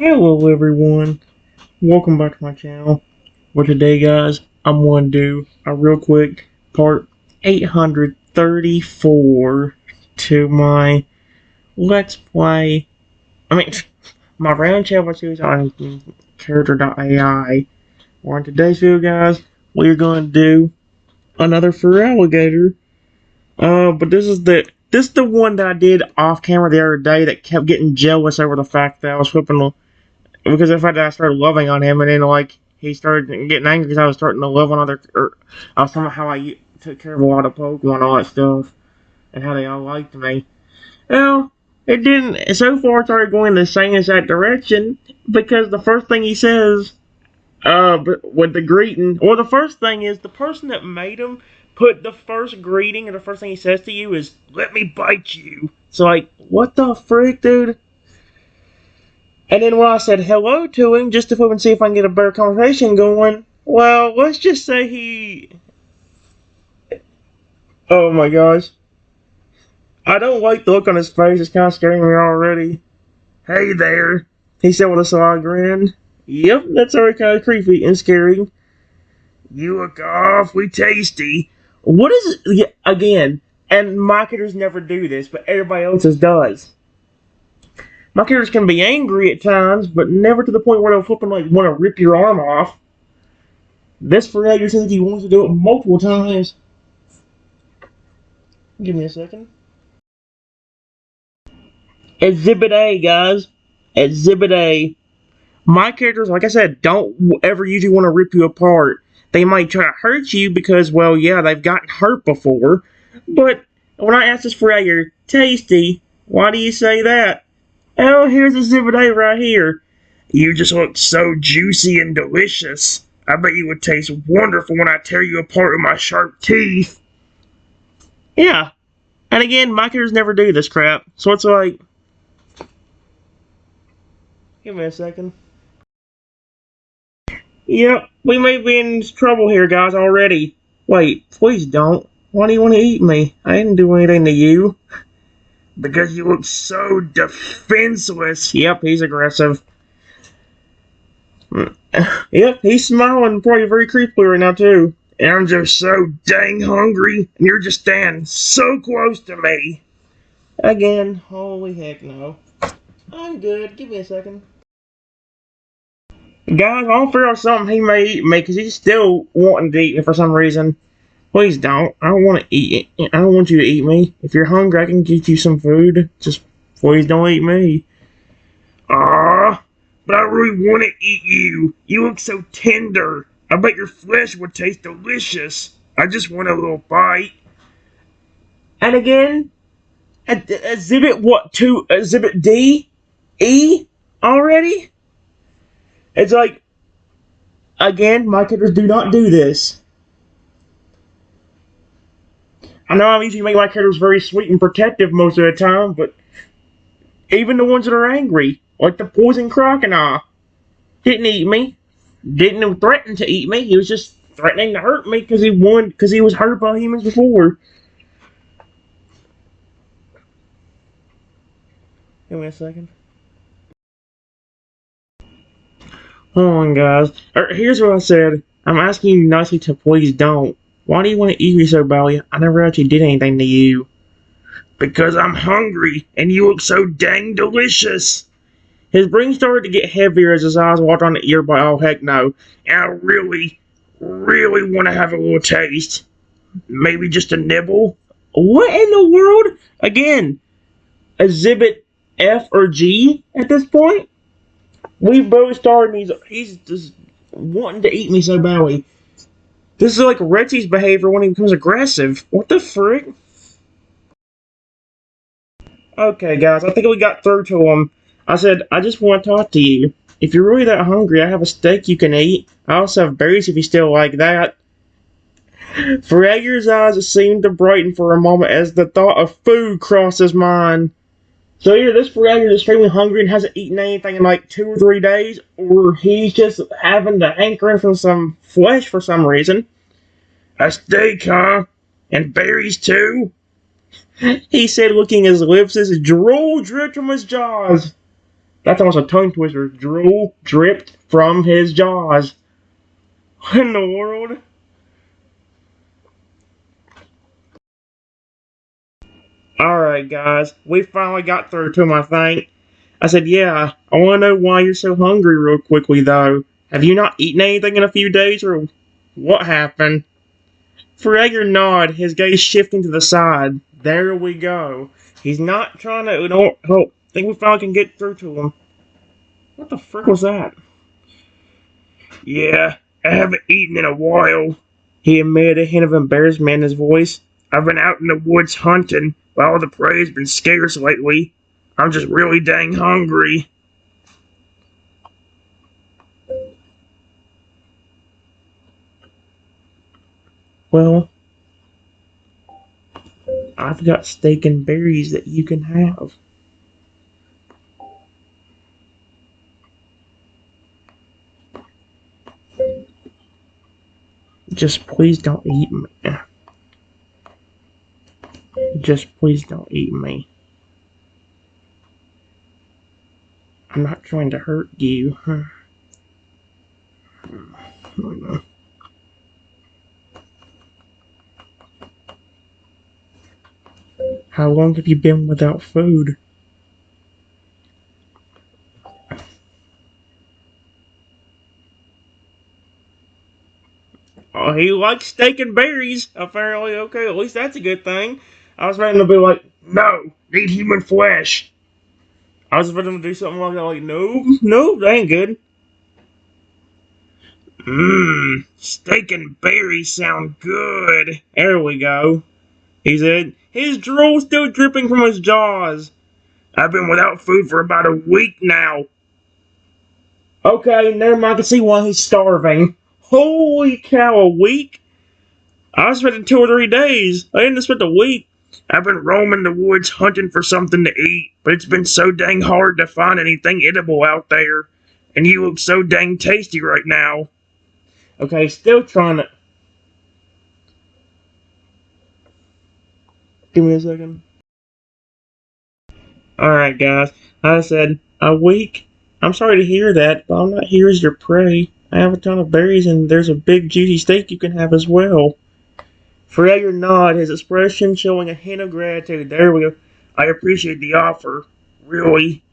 Hello everyone, welcome back to my channel. For today guys, I'm going to do a real quick part 834 to my Let's Play, my random channel series on Character.ai. Well, in today's video guys, we're going to do another Feraligatr. But this is the one that I did off camera the other day that kept getting jealous over the fact that I was flipping, because the fact that I started loving on him, and then like he started getting angry because I was starting to love on I was talking about how I took care of a lot of Pokemon and all that stuff, and how they all liked me. Well, it didn't. So far, it started going the same exact direction, because the first thing he says, with the greeting, or the first thing is the person that made him put the first greeting, and the first thing he says to you is, "Let me bite you." So like, what the frick, dude? And then when I said hello to him, just to flip and see if I can get a better conversation going, well, let's just say he... Oh my gosh. I don't like the look on his face, it's kind of scaring me already. "Hey there," he said with a sly grin. Yep, that's already kind of creepy and scary. "You look awfully tasty." What is it? Yeah, again, and marketers never do this, but everybody else's does. My characters can be angry at times, but never to the point where they'll flip and like want to rip your arm off. This Feraligatr says he wants to do it multiple times. Give me a second. Exhibit A, guys. Exhibit A. My characters, like I said, don't ever usually want to rip you apart. They might try to hurt you because, well, yeah, they've gotten hurt before. But when I ask this Feraligatr, "Tasty, why do you say that?" Oh, here's Exhibit A right here. "You just look so juicy and delicious. I bet you would taste wonderful when I tear you apart with my sharp teeth." Yeah. And again, my characters never do this crap. So it's like... Give me a second. Yep, we may be in trouble here, guys, already. Wait, please don't. Why do you want to eat me? I didn't do anything to you. "Because you look so defenseless." Yep, he's aggressive. Yep, he's smiling probably very creepily right now, too. "And I'm just so dang hungry, and you're just standing so close to me." Again, holy heck no. I'm good, give me a second. Guys, I'll figure out something he may eat me, because he's still wanting to eat me for some reason. Please don't. I don't want to eat it. I don't want you to eat me. If you're hungry, I can get you some food. Just please don't eat me. "Ah, but I really want to eat you. You look so tender. I bet your flesh would taste delicious. I just want a little bite." And again, exhibit what to exhibit D? E? Already? It's like, again, my characters do not do this. I know I usually make my characters very sweet and protective most of the time, but even the ones that are angry, like the poison crocodile, didn't eat me. Didn't threaten to eat me. He was just threatening to hurt me because he was hurt by humans before. Give me a second. Hold on, guys. Here's what I said. I'm asking you nicely to please don't. Why do you want to eat me so badly? I never actually did anything to you. "Because I'm hungry, and you look so dang delicious." His breathing started to get heavier as his eyes walked on the ear, but oh heck no. "And I really, really want to have a little taste. Maybe just a nibble." What in the world? Again, exhibit F or G at this point? We both started and he's just wanting to eat me so badly. This is like Retsy's behavior when he becomes aggressive. What the frick? Okay, guys, I think we got through to him. I said, "I just want to talk to you. If you're really that hungry, I have a steak you can eat. I also have berries if you still like that." Feraligatr's eyes seemed to brighten for a moment as the thought of food crossed his mind. So either this Feraligatr is extremely hungry and hasn't eaten anything in like 2 or 3 days, or he's just having the hankering for some flesh for some reason. "A steak, huh? And berries too?" he said, looking his lips as drool dripped from his jaws. That's almost a tongue twister. Drool dripped from his jaws. What in the world? Alright, guys. We finally got through to him, I think. I said, yeah, I want to know why you're so hungry real quickly, though. Have you not eaten anything in a few days, or what happened? Feraligatr nodded, his gaze shifting to the side. There we go. He's not trying to... No, I think we finally can get through to him. What the frick was that? Yeah, I haven't eaten in a while. He emitted a hint of embarrassment in his voice. I've been out in the woods hunting, but all the prey's been scarce lately. I'm just really dang hungry. Well, I've got steak and berries that you can have. Just please don't eat me. Just please don't eat me. I'm not trying to hurt you. How long have you been without food? Oh, he likes steak and berries. Apparently, okay, at least that's a good thing. I was ready to be like, no, need human flesh. I was about to do something like that, like, no, no, that ain't good. Mmm, steak and berries sound good. There we go. He said, his drool still dripping from his jaws. I've been without food for about a week now. Okay, never mind. I can see why he's starving. Holy cow, a week? I was expecting 2 or 3 days. I didn't expect a week. I've been roaming the woods hunting for something to eat, but it's been so dang hard to find anything edible out there. And you look so dang tasty right now. Okay, still trying to... Give me a second. Alright, guys. I said, a week? I'm sorry to hear that, but I'm not here as your prey. I have a ton of berries, and there's a big juicy steak you can have as well. Feraligatr nodded, his expression showing a hint of gratitude. There we go. I appreciate the offer. Really?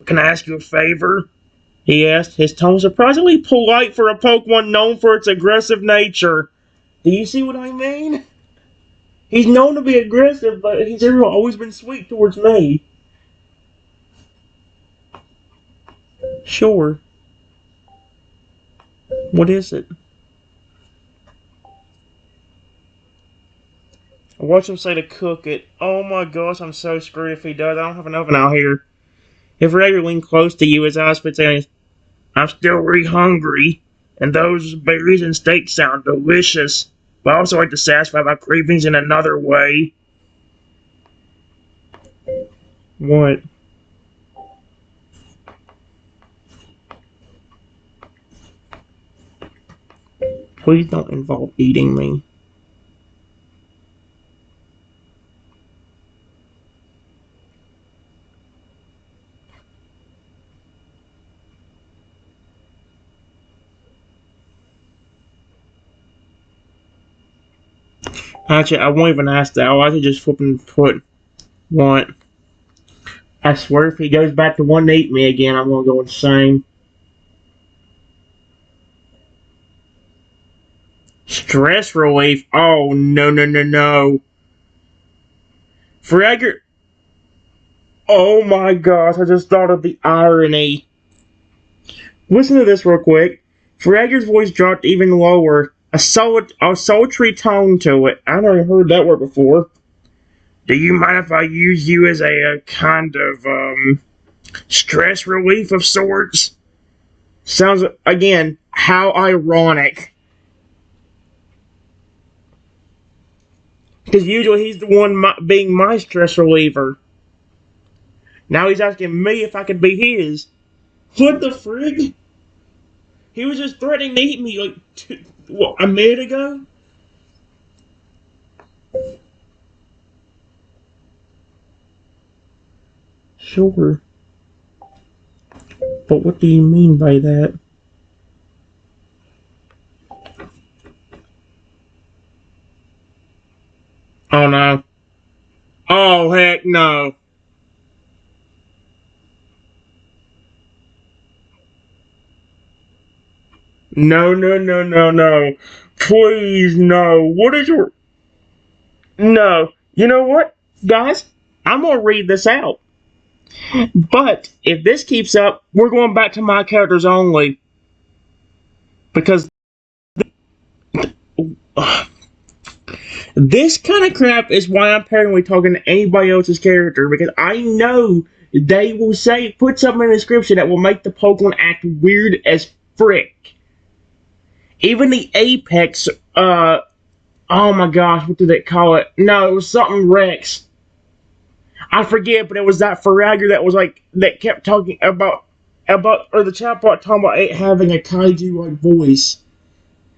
Can I ask you a favor? He asked, his tone surprisingly polite for a Pokemon known for its aggressive nature. Do you see what I mean? He's known to be aggressive, but he's always been sweet towards me. Sure. What is it? I watch him say to cook it. Oh my gosh, I'm so screwed if he does. I don't have an oven out here. If Feraligatr leaned close to you, his eyes fixed on, I'm still really hungry, and those berries and steak sound delicious. But I also like to satisfy my cravings in another way. What? Please don't involve eating me. Actually, I won't even ask that. I'll actually just flip and put what. I swear if he goes back to wanting to eat me again, I'm gonna go insane. Stress relief? Oh, no, no, no, no. Feraligatr. Oh my gosh, I just thought of the irony. Listen to this real quick. Feraligatr's voice dropped even lower, a sultry tone to it. I never heard that word before. Do you mind if I use you as a kind of, stress relief of sorts? Sounds, again, how ironic. Because usually he's the one being my stress reliever. Now he's asking me if I could be his. What the frig? He was just threatening to eat me like, what, a minute ago? Sure. But what do you mean by that? Oh no. Oh heck no. No, no, no, no, no. Please, no. What is your. No. You know what, guys? I'm gonna read this out. But if this keeps up, we're going back to my characters only. Because this kind of crap is why I'm paranoid talking to anybody else's character. Because I know they will say, put something in the description that will make the Pokemon act weird as frick. Even the Apex, oh my gosh, what did they call it? No, it was something Rex. I forget, but it was that Feraligatr that was like, that kept talking or the chatbot talking about it having a kaiju-like voice.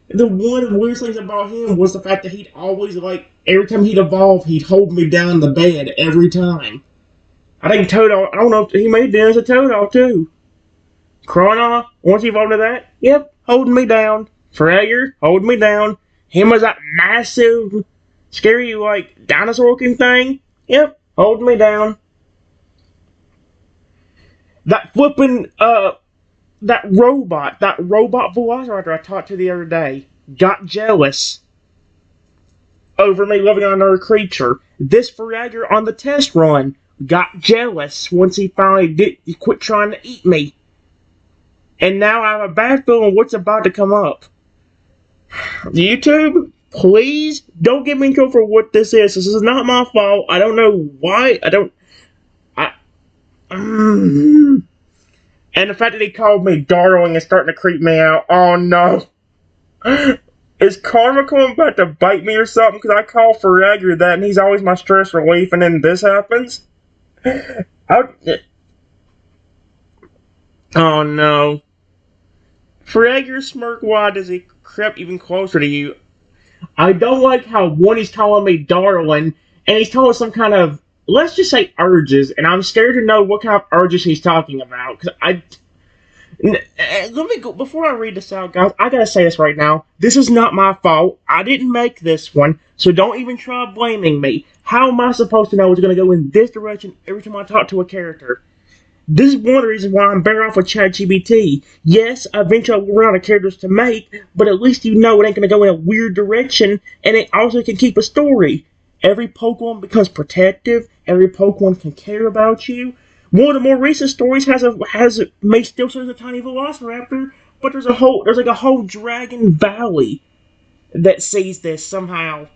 The one of the weirdest things about him was the fact that he'd always, like, every time he'd evolve, he'd hold me down in the bed every time. I think Toadol, I don't know if he made dance a Toadol too. Chrono, once he evolved to that, yep, holding me down. Feraligatr, holding me down. Him as that massive, scary, like, dinosaur looking thing, yep, holding me down. That flipping, that robot Velociraptor I talked to the other day got jealous over me living on another creature. This Feraligatr on the test run got jealous once he finally quit trying to eat me. And now I have a bad feeling what's about to come up. YouTube, please don't get me in trouble for what this is. This is not my fault. I don't know why. And the fact that he called me darling is starting to creep me out. Oh no. Is karma coming back to bite me or something? Because I call Feraligatr that and he's always my stress relief and then this happens? Oh no. Feraligatr smirk, why does he creep even closer to you? I don't like how one he's calling me darling and he's calling some kind of, let's just say urges, and I'm scared to know what kind of urges he's talking about. Because let me go, before I read this out, guys, I gotta say this right now. This is not my fault. I didn't make this one, so don't even try blaming me. How am I supposed to know it's gonna go in this direction every time I talk to a character? This is one of the reasons why I'm better off with ChatGPT. Yes, eventually we'll run out of characters to make, but at least you know it ain't gonna go in a weird direction, and it also can keep a story. Every Pokemon becomes protective. Every Pokemon can care about you. One of the more recent stories may still shows a tiny Velociraptor, but there's like a whole Dragon Valley that sees this somehow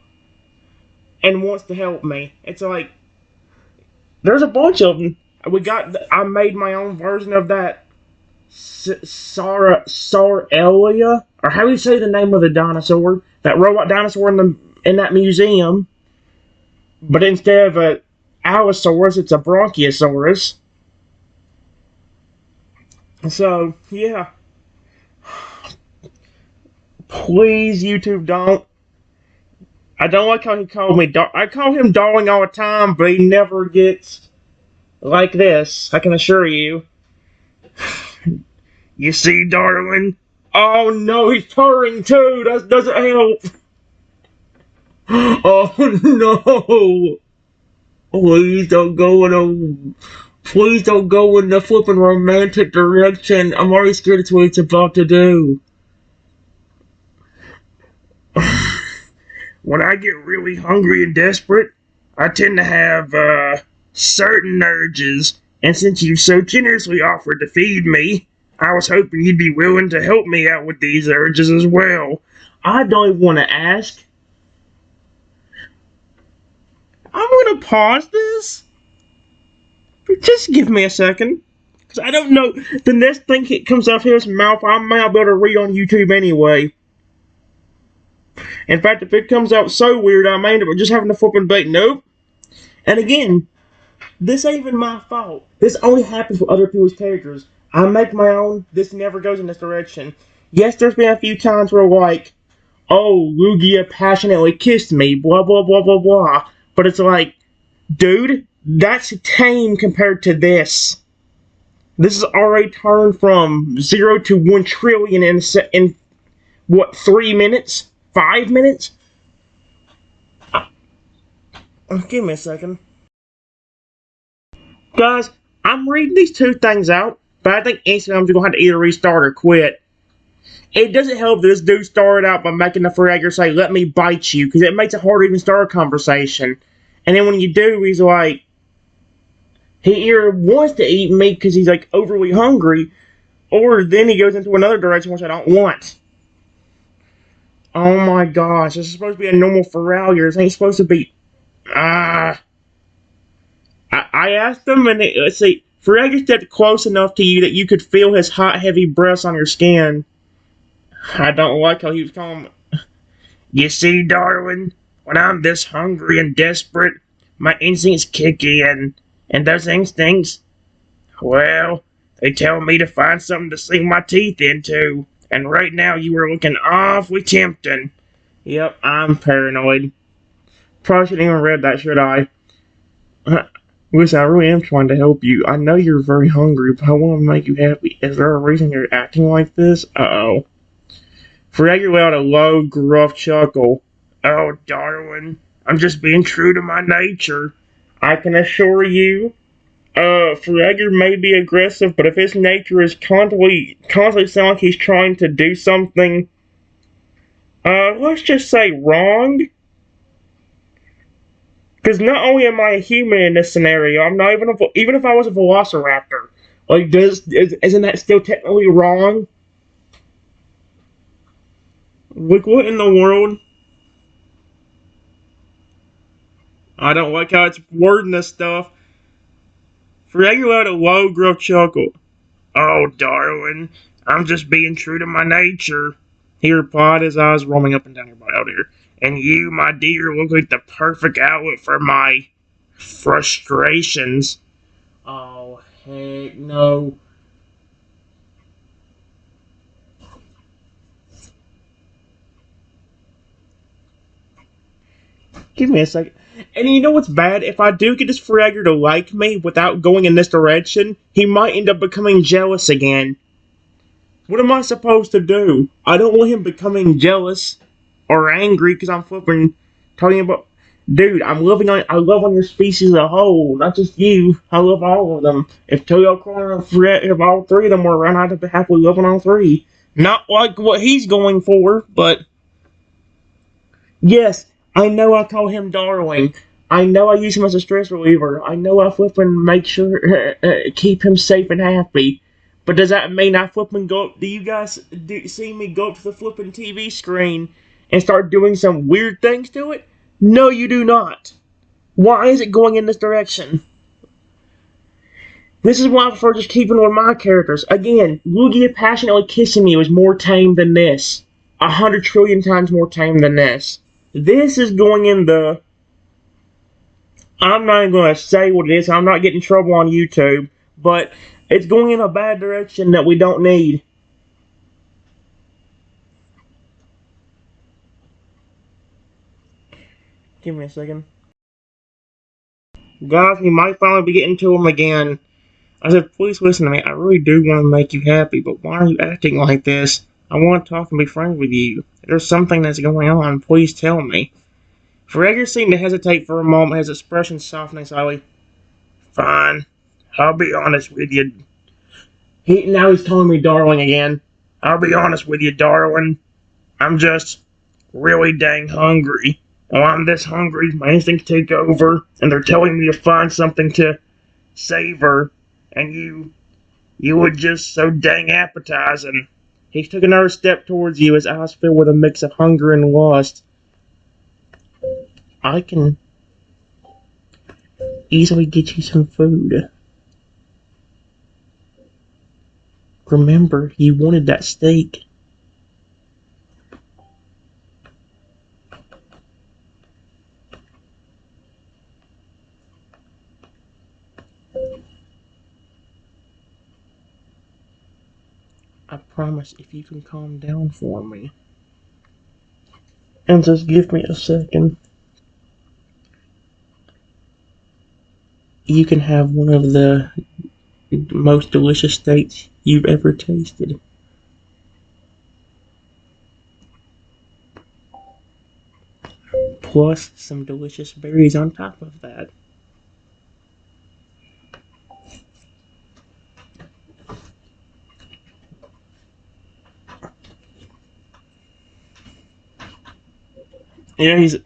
and wants to help me. It's like there's a bunch of them. I made my own version of that Sarelia, or how do you say the name of the dinosaur? That robot dinosaur in that museum. But instead of a Allosaurus, it's a Bronchiosaurus. So, yeah. Please, YouTube, don't. I don't like how he called me. I call him darling all the time, but he never gets like this, I can assure you. You see, darling? Oh no, he's purring too! That doesn't help! Oh no! Please don't go in the flippin' romantic direction. I'm already scared of what it's about to do. When I get really hungry and desperate, I tend to have, certain urges. And since you so generously offered to feed me, I was hoping you'd be willing to help me out with these urges as well. I don't even want to ask. I'm gonna pause this. Just give me a second. Because I don't know. The next thing that comes off his mouth, I might not be able to read on YouTube anyway. In fact, if it comes out so weird, I may end up just having to flip and bait. Nope. And again, this ain't even my fault. This only happens with other people's characters. I make my own. This never goes in this direction. Yes, there's been a few times where, like, oh, Lugia passionately kissed me, blah, blah, blah, blah, blah. But it's like, dude, that's tame compared to this. This has already turned from 0 to 1 trillion in what, 3 minutes? 5 minutes? Give me a second. Guys, I'm reading these two things out, but I think Instagram's gonna have to either restart or quit. It doesn't help that this dude started out by making the Feraligatr say, "Let me bite you," because it makes it hard to even start a conversation. And then when you do, he's like, he either wants to eat meat because he's like overly hungry, or then he goes into another direction which I don't want. Oh my gosh, this is supposed to be a normal Feraligatr. This ain't supposed to be. I asked him, and let's see, Feraligatr stepped close enough to you that you could feel his hot, heavy breaths on your skin. I don't like how he was calling me. You see, darling, when I'm this hungry and desperate, my instincts kick in, and those instincts, well, they tell me to find something to sink my teeth into, and right now you are looking awfully tempting. Yep, I'm paranoid. Probably shouldn't even read that, should I? Listen, I really am trying to help you. I know you're very hungry, but I want to make you happy. Is there a reason you're acting like this? Uh-oh. Feraligatr let out a low, gruff chuckle. Oh, darling, I'm just being true to my nature. I can assure you, Feraligatr may be aggressive, but if his nature is constantly sound like he's trying to do something, let's just say wrong. Because not only am I a human in this scenario, I'm not even if I was a velociraptor. Like, isn't that still technically wrong? Like, what in the world? I don't like how it's wording this stuff. Feraligatr let a low, gruff chuckle. Oh, darling, I'm just being true to my nature. He replied, his eyes roaming up and down your body. Oh dear. And you, my dear, look like the perfect outlet for my frustrations. Oh, heck no. Give me a second. And you know what's bad? If I do get this Feraligatr to like me without going in this direction, he might end up becoming jealous again. What am I supposed to do? I don't want him becoming jealous or angry because I'm flipping talking about. Dude, I love on your species as a whole, not just you. I love all of them. If if all three of them were around, I'd be happily loving all three. Not like what he's going for, but yes, I know I call him darling. I know I use him as a stress reliever. I know I flip and make sure keep him safe and happy. But does that mean I flip and go up? Do you guys see me go up to the flipping TV screen and start doing some weird things to it? No, you do not. Why is it going in this direction? This is why I prefer just keeping with my characters. Again, Lugia passionately kissing me was more tame than this. 100 trillion times more tame than this. This is going in the... I'm not even going to say what it is. I'm not getting in trouble on YouTube. But it's going in a bad direction that we don't need. Give me a second. Guys, we might finally be getting to him again. I said, please listen to me. I really do want to make you happy, but why are you acting like this? I want to talk and be friends with you. There's something that's going on. Please tell me. Feraligatr seemed to hesitate for a moment, his expression softening slightly. Fine. I'll be honest with you. Now he's calling me darling again. I'll be honest with you, darling. I'm just really dang hungry. When I'm this hungry, my instincts take over, and they're telling me to find something to savor, and you were just so dang appetizing. He took another step towards you, his eyes filled with a mix of hunger and lust. I can easily get you some food. Remember, you wanted that steak. I promise if you can calm down for me. And just give me a second. You can have one of the most delicious steaks you've ever tasted. Plus some delicious berries on top of that. Yeah, he's.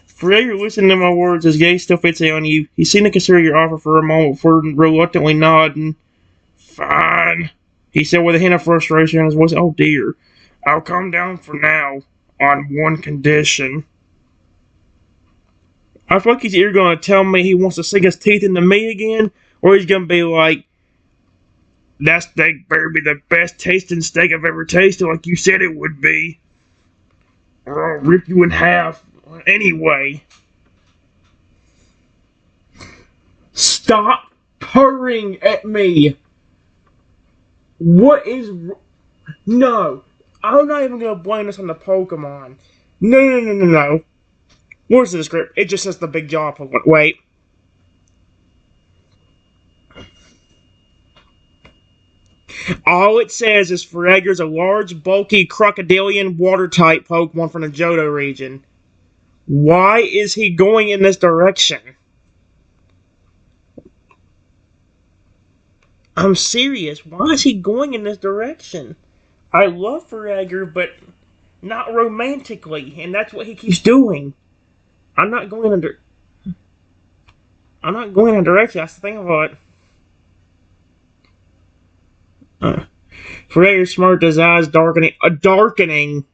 For you listening to my words, his gaze still fixated on you. He seemed to consider your offer for a moment before reluctantly nodding. Fine, he said with a hint of frustration in his voice. Oh dear. I'll come down for now, on one condition. I feel like he's either going to tell me he wants to sink his teeth into me again, or he's going to be like, that steak better be the best tasting steak I've ever tasted, like you said it would be. Or I'll rip you in half. Anyway. Stop purring at me! What is... No. I'm not even going to blame this on the Pokemon. No. Where's the script? It just says the big jaw Pokemon. Wait. All it says is Feraligatr's a large, bulky, crocodilian, water-type Pokemon from the Johto region. Why is he going in this direction? I'm serious. Why is he going in this direction? I love Feraligatr, but not romantically, and that's what he keeps doing. I'm not going in a direction. That's the thing about it. Feraligatr smirked, his eyes darkening.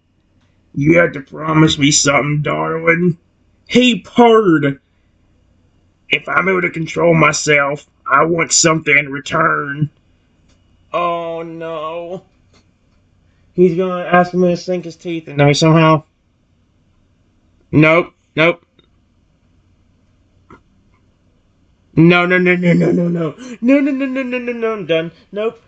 You have to promise me something, darling. He purred. If I'm able to control myself, I want something in return. Oh no. He's gonna ask me to sink his teeth in there somehow. Nope. No. No. No. I'm done. Nope.